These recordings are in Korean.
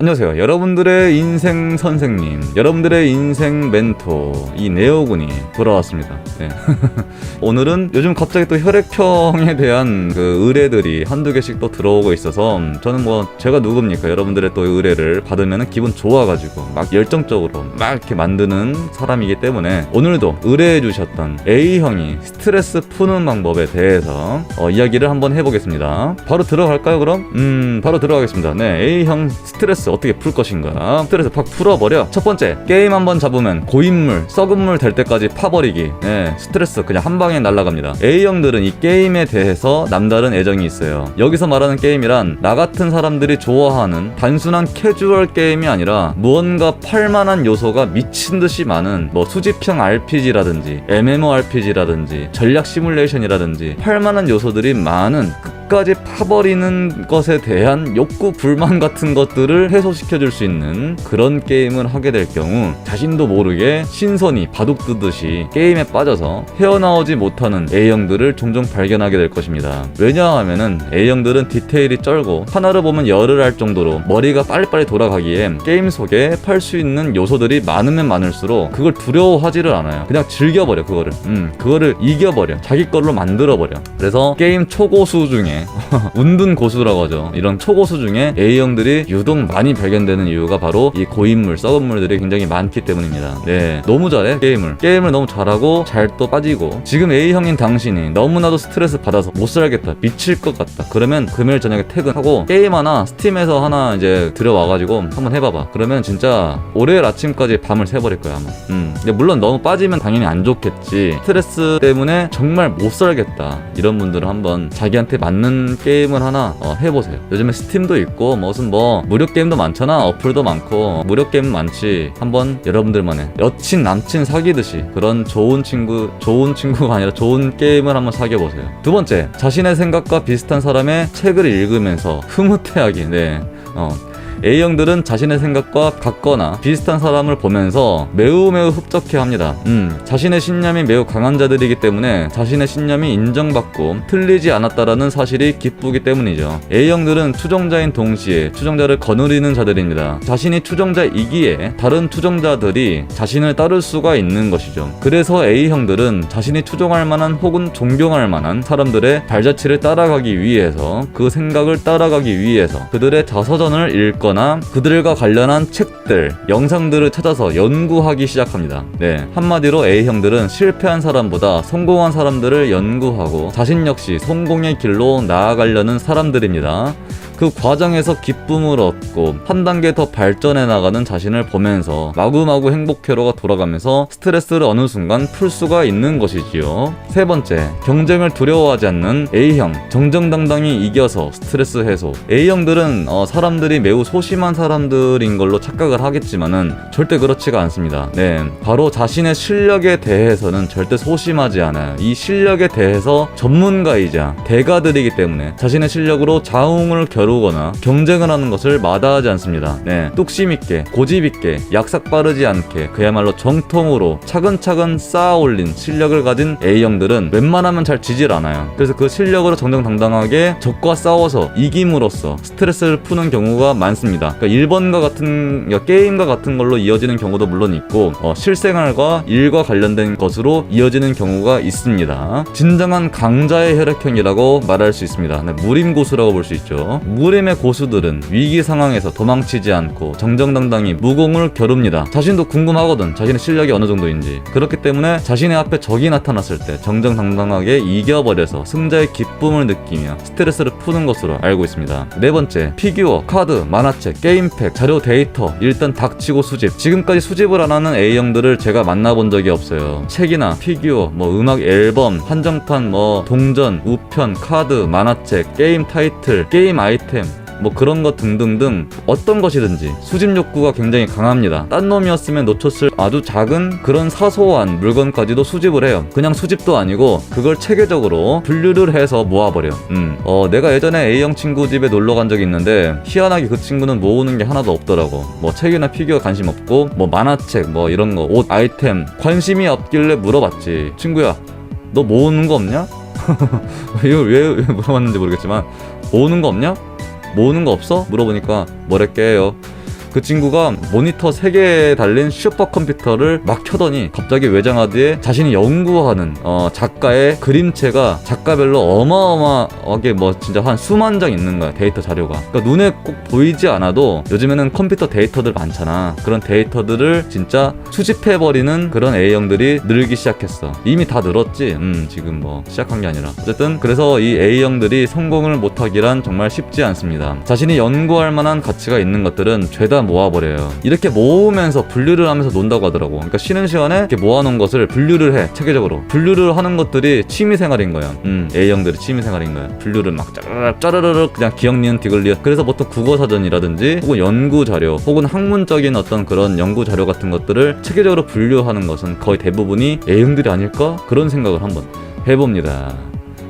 안녕하세요. 여러분들의 인생 선생님, 여러분들의 인생 멘토, 이 네오군이 돌아왔습니다. 네. 오늘은 요즘 갑자기 또 혈액형에 대한 그 의뢰들이 한두 개씩 또 들어오고 있어서 저는 뭐 제가 누굽니까? 여러분들의 또 의뢰를 받으면 기분 좋아가지고 막 열정적으로 막 이렇게 만드는 사람이기 때문에 오늘도 의뢰해 주셨던 A형이 스트레스 푸는 방법에 대해서 이야기를 한번 해보겠습니다. 바로 들어갈까요 그럼? 바로 들어가겠습니다. 네, A형 스트레스 어떻게 풀 것인가? 스트레스 팍 풀어버려. 첫 번째, 게임 한번 잡으면 고인물, 썩은 물 될 때까지 파버리기. 네, 스트레스 그냥 한 방에 날아갑니다. A형들은 이 게임에 대해서 남다른 애정이 있어요. 여기서 말하는 게임이란 나 같은 사람들이 좋아하는 단순한 캐주얼 게임이 아니라 무언가 팔만한 요소가 미친듯이 많은 뭐 수집형 RPG라든지 MMORPG라든지 전략 시뮬레이션이라든지 팔만한 요소들이 많은 끝까지 파버리는 것에 대한 욕구, 불만 같은 것들을 해소시켜줄 수 있는 그런 게임을 하게 될 경우 자신도 모르게 신선이 바둑 두듯이 게임에 빠져서 헤어나오지 못하는 A형들을 종종 발견하게 될 것입니다. 왜냐하면은 A형들은 디테일이 쩔고 하나를 보면 열을 할 정도로 머리가 빨리빨리 돌아가기에 게임 속에 팔 수 있는 요소들이 많으면 많을수록 그걸 두려워하지를 않아요. 그냥 즐겨버려. 그거를 이겨버려. 자기 걸로 만들어버려. 그래서 게임 초고수 중에 운둔 고수라고 하죠. 이런 초고수 중에 A형들이 유독 많이 발견되는 이유가 바로 이 고인물, 썩은 물들이 굉장히 많기 때문입니다. 네, 너무 잘해 게임을 너무 잘하고 잘 또 빠지고 지금 A형인 당신이 너무나도 스트레스 받아서 못 살겠다, 미칠 것 같다 그러면 금요일 저녁에 퇴근하고 게임 하나 스팀에서 하나 이제 들여와가지고 한번 해봐봐. 그러면 진짜 월요일 아침까지 밤을 새버릴 거야 아마. 근데 물론 너무 빠지면 당연히 안 좋겠지. 스트레스 때문에 정말 못 살겠다 이런 분들은 한번 자기한테 맞는 게임을 하나 해보세요. 요즘에 스팀도 있고 무슨 뭐 무료 게임도 많잖아. 어플도 많고 무료 게임 많지. 한번 여러분들만의 여친 남친 사귀듯이 그런 좋은 친구가 아니라 좋은 게임을 한번 사귀어보세요. 두 번째, 자신의 생각과 비슷한 사람의 책을 읽으면서 흐뭇해하기. 네. A형들은 자신의 생각과 같거나 비슷한 사람을 보면서 매우 흡족해합니다. 자신의 신념이 매우 강한 자들이기 때문에 자신의 신념이 인정받고 틀리지 않았다라는 사실이 기쁘기 때문이죠. A형들은 추종자인 동시에 추종자를 거느리는 자들입니다. 자신이 추종자이기에 다른 추종자들이 자신을 따를 수가 있는 것이죠. 그래서 A형들은 자신이 추종할 만한 혹은 존경할 만한 사람들의 발자취를 따라가기 위해서 그 생각을 따라가기 위해서 그들의 자서전을 읽거나 그들과 관련한 책들, 영상들을 찾아서 연구하기 시작합니다. 네, 한마디로 A형들은 실패한 사람보다 성공한 사람들을 연구하고 자신 역시 성공의 길로 나아가려는 사람들입니다. 그 과정에서 기쁨을 얻고 한 단계 더 발전해 나가는 자신을 보면서 마구마구 행복회로가 돌아가면서 스트레스를 어느 순간 풀 수가 있는 것이지요. 세 번째, 경쟁을 두려워하지 않는 A형, 정정당당히 이겨서 스트레스 해소. A형들은 사람들이 매우 소심한 사람들인 걸로 착각을 하겠지만은 절대 그렇지가 않습니다. 네, 바로 자신의 실력에 대해서는 절대 소심하지 않아요. 이 실력에 대해서 전문가이자 대가들이기 때문에 자신의 실력으로 자웅을 겨루거나 경쟁을 하는 것을 마다하지 않습니다. 네, 뚝심 있게, 고집 있게, 약삭 빠르지 않게 그야말로 정통으로 차근차근 쌓아 올린 실력을 가진 A형들은 웬만하면 잘 지질 않아요. 그래서 그 실력으로 정정당당하게 적과 싸워서 이김으로써 스트레스를 푸는 경우가 많습니다. 그러니까 1번과 같은 게임과 같은 걸로 이어지는 경우도 물론 있고 실생활과 일과 관련된 것으로 이어지는 경우가 있습니다. 진정한 강자의 혈액형이라고 말할 수 있습니다. 네, 무림고수라고 볼 수 있죠. 무림의 고수들은 위기 상황에서 도망치지 않고 정정당당히 무공을 겨룹니다. 자신도 궁금하거든, 자신의 실력이 어느 정도인지. 그렇기 때문에 자신의 앞에 적이 나타났을 때 정정당당하게 이겨버려서 승자의 기쁨을 느끼며 스트레스를 푸는 것으로 알고 있습니다. 네 번째, 피규어, 카드, 만화책, 게임팩, 자료, 데이터 일단 닥치고 수집. 지금까지 수집을 안 하는 A형들을 제가 만나본 적이 없어요. 책이나 피규어, 음악 앨범, 한정판, 동전, 우편, 카드, 만화책, 게임 타이틀, 게임 아이템 그런 것 등등등 어떤 것이든지 수집 욕구가 굉장히 강합니다. 딴 놈이었으면 놓쳤을 아주 작은 그런 사소한 물건까지도 수집을 해요. 그냥 수집도 아니고 그걸 체계적으로 분류를 해서 모아버려. 내가 예전에 A형 친구 집에 놀러 간 적이 있는데 희한하게 그 친구는 모으는 게 하나도 없더라고. 책이나 피규어 관심 없고 만화책 이런 거, 옷, 아이템 관심이 없길래 물어봤지. 친구야, 너 모으는 거 없냐? 이걸 왜 물어봤는지 모르겠지만 모으는 거 없냐? 모으는 거 없어? 물어보니까 뭐랬게요. 그 친구가 모니터 3개 달린 슈퍼컴퓨터를 막 켜더니 갑자기 외장하드에 자신이 연구하는 작가의 그림체가 작가별로 어마어마하게 뭐 진짜 한 수만 장 있는 거야. 데이터 자료가. 그러니까 눈에 꼭 보이지 않아도 요즘에는 컴퓨터 데이터들 많잖아. 그런 데이터들을 진짜 수집해버리는 그런 A형들이 늘기 시작했어. 이미 다 늘었지. 지금 뭐 시작한 게 아니라. 어쨌든 그래서 이 A형들이 성공을 못하기란 정말 쉽지 않습니다. 자신이 연구할 만한 가치가 있는 것들은 죄다 모아버려요. 이렇게 모으면서 분류를 하면서 논다고 하더라고. 그러니까 쉬는 시간에 이렇게 모아놓은 것을 분류를 해. 체계적으로 분류를 하는 것들이 취미생활인 거야. A형들이 취미생활인 거야. 분류를 막 짜르르르 그냥 기억 니은 디귿 리을. 그래서 보통 국어사전이라든지 혹은 연구자료 혹은 학문적인 어떤 그런 연구자료 같은 것들을 체계적으로 분류하는 것은 거의 대부분이 A형들이 아닐까? 그런 생각을 한번 해봅니다.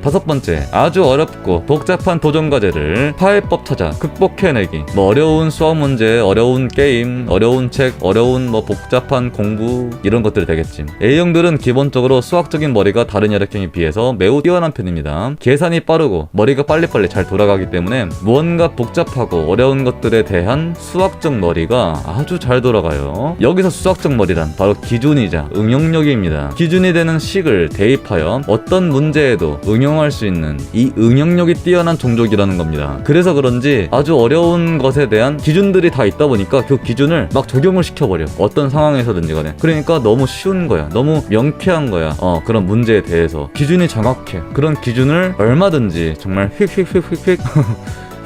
5번째, 아주 어렵고 복잡한 도전 과제를 파해법 찾아 극복해내기. 뭐 어려운 수학 문제, 어려운 게임, 어려운 책, 어려운 뭐 복잡한 공부 이런 것들이 되겠지. A형들은 기본적으로 수학적인 머리가 다른 혈액형에 비해서 매우 뛰어난 편입니다. 계산이 빠르고 머리가 빨리빨리 잘 돌아가기 때문에 무언가 복잡하고 어려운 것들에 대한 수학적 머리가 아주 잘 돌아가요. 여기서 수학적 머리란 바로 기준이자 응용력입니다. 기준이 되는 식을 대입하여 어떤 문제에도 응용할 수 있는 이 응용력이 뛰어난 종족이라는 겁니다. 그래서 그런지 아주 어려운 것에 대한 기준들이 다 있다 보니까 그 기준을 막 적용을 시켜버려. 어떤 상황에서든지 간에. 그러니까 너무 쉬운 거야. 너무 명쾌한 거야. 그런 문제에 대해서 기준이 정확해. 그런 기준을 얼마든지 정말 휙휙휙휙휙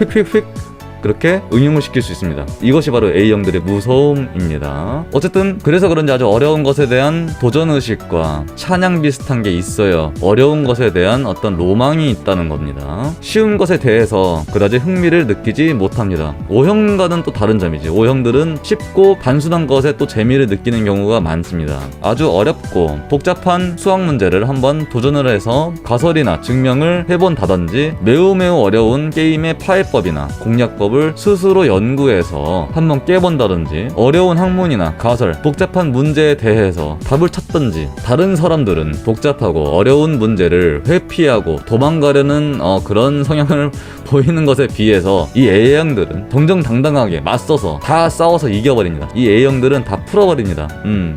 휙휙휙 그렇게 응용을 시킬 수 있습니다. 이것이 바로 A형들의 무서움입니다. 어쨌든 그래서 그런지 아주 어려운 것에 대한 도전의식과 찬양 비슷한 게 있어요. 어려운 것에 대한 어떤 로망이 있다는 겁니다. 쉬운 것에 대해서 그다지 흥미를 느끼지 못합니다. O형과는 또 다른 점이지. O형들은 쉽고 단순한 것에 또 재미를 느끼는 경우가 많습니다. 아주 어렵고 복잡한 수학 문제를 한번 도전을 해서 가설이나 증명을 해본다든지 매우 어려운 게임의 파해법이나 공략법 을 스스로 연구해서 한번 깨본다든지 어려운 학문이나 가설, 복잡한 문제에 대해서 답을 찾든지 다른 사람들은 복잡하고 어려운 문제를 회피하고 도망가려는 그런 성향을 보이는 것에 비해서 이 A형들은 정정당당하게 맞서서 다 싸워서 이겨버립니다. 이 A형들은 다 풀어버립니다.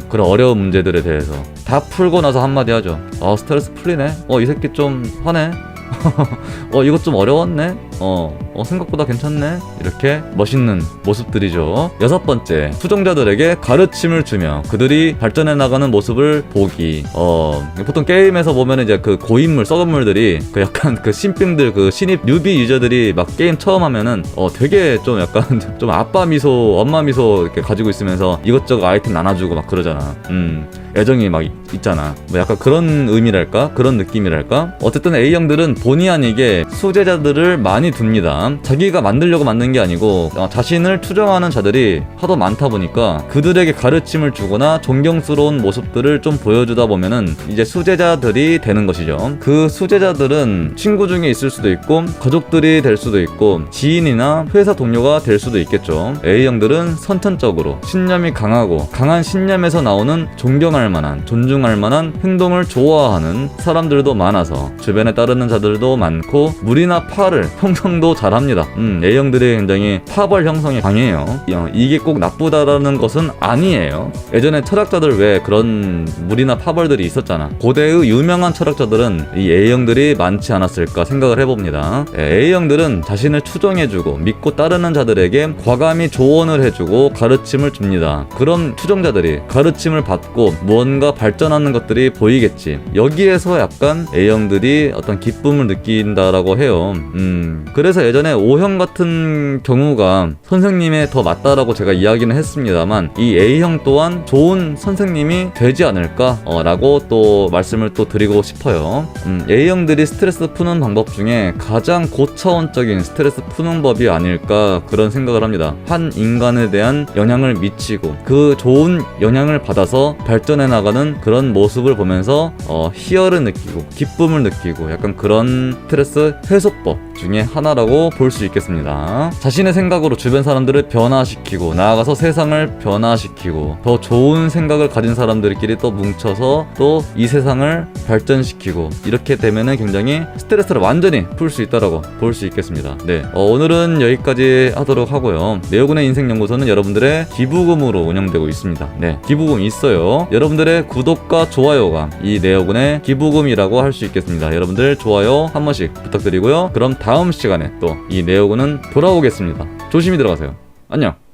그런 어려운 문제들에 대해서 다 풀고 나서 한마디 하죠. 스트레스 풀리네. 이 새끼 좀 하네. 이것 좀 어려웠네. 생각보다 괜찮네. 이렇게 멋있는 모습들이죠. 6번째, 수종자들에게 가르침을 주며 그들이 발전해 나가는 모습을 보기. 보통 게임에서 보면 이제 그 고인물, 썩은물들이 그 약간 그 신빙들, 그 신입 뉴비 유저들이 막 게임 처음 하면은 되게 좀 약간 좀 아빠 미소, 엄마 미소 이렇게 가지고 있으면서 이것저것 아이템 나눠주고 막 그러잖아. 애정이 막 있잖아. 뭐 약간 그런 의미랄까? 그런 느낌이랄까? 어쨌든 A형들은 본의 아니게 수제자들을 많이 둡니다. 자기가 만들려고 만든 게 아니고 자신을 추종하는 자들이 하도 많다 보니까 그들에게 가르침을 주거나 존경스러운 모습들을 좀 보여주다 보면은 이제 수제자들이 되는 것이죠. 그 수제자들은 친구 중에 있을 수도 있고 가족들이 될 수도 있고 지인이나 회사 동료가 될 수도 있겠죠. A형들은 선천적으로 신념이 강하고 강한 신념에서 나오는 존경할 만한, 존중할 만한 행동을 좋아하는 사람들도 많아서 주변에 따르는 자들도 많고 물이나 파를 형성도 잘합니다. A형들이 굉장히 파벌 형성이 강해요. 이게 꼭 나쁘다라는 것은 아니에요. 예전에 철학자들 왜 그런 물이나 파벌들이 있었잖아. 고대의 유명한 철학자들은 이 A형들이 많지 않았을까 생각을 해봅니다. A형들은 자신을 추종해주고 믿고 따르는 자들에게 과감히 조언을 해주고 가르침을 줍니다. 그런 추종자들이 가르침을 받고 무언가 발전하는 것들이 보이겠지. 여기에서 약간 A형들이 어떤 기쁨을 느낀다라고 해요. 그래서 예전에 O형 같은 경우가 선생님에 더 맞다라고 제가 이야기는 했습니다만 이 A형 또한 좋은 선생님이 되지 않을까 라고 또 말씀을 또 드리고 싶어요. A형들이 스트레스 푸는 방법 중에 가장 고차원적인 스트레스 푸는 법이 아닐까 그런 생각을 합니다. 한 인간에 대한 영향을 미치고 그 좋은 영향을 받아서 발전해 나가는 그런 모습을 보면서 희열을 느끼고 기쁨을 느끼고 약간 그런 스트레스 해소법 중에 하나라고 볼 수 있겠습니다. 자신의 생각으로 주변 사람들을 변화시키고 나아가서 세상을 변화시키고 더 좋은 생각을 가진 사람들끼리 또 뭉쳐서 또 이 세상을 발전시키고 이렇게 되면은 굉장히 스트레스를 완전히 풀 수 있다라고 볼 수 있겠습니다. 네, 오늘은 여기까지 하도록 하고요. 네오군의 인생연구소는 여러분들의 기부금으로 운영되고 있습니다. 네, 기부금이 있어요. 여러분들의 구독과 좋아요가 이 네오군의 기부금이라고 할 수 있겠습니다. 여러분들 좋아요 한 번씩 부탁드리고요. 그럼 다음 시간에 또 이 네오군은 돌아오겠습니다. 조심히 들어가세요. 안녕.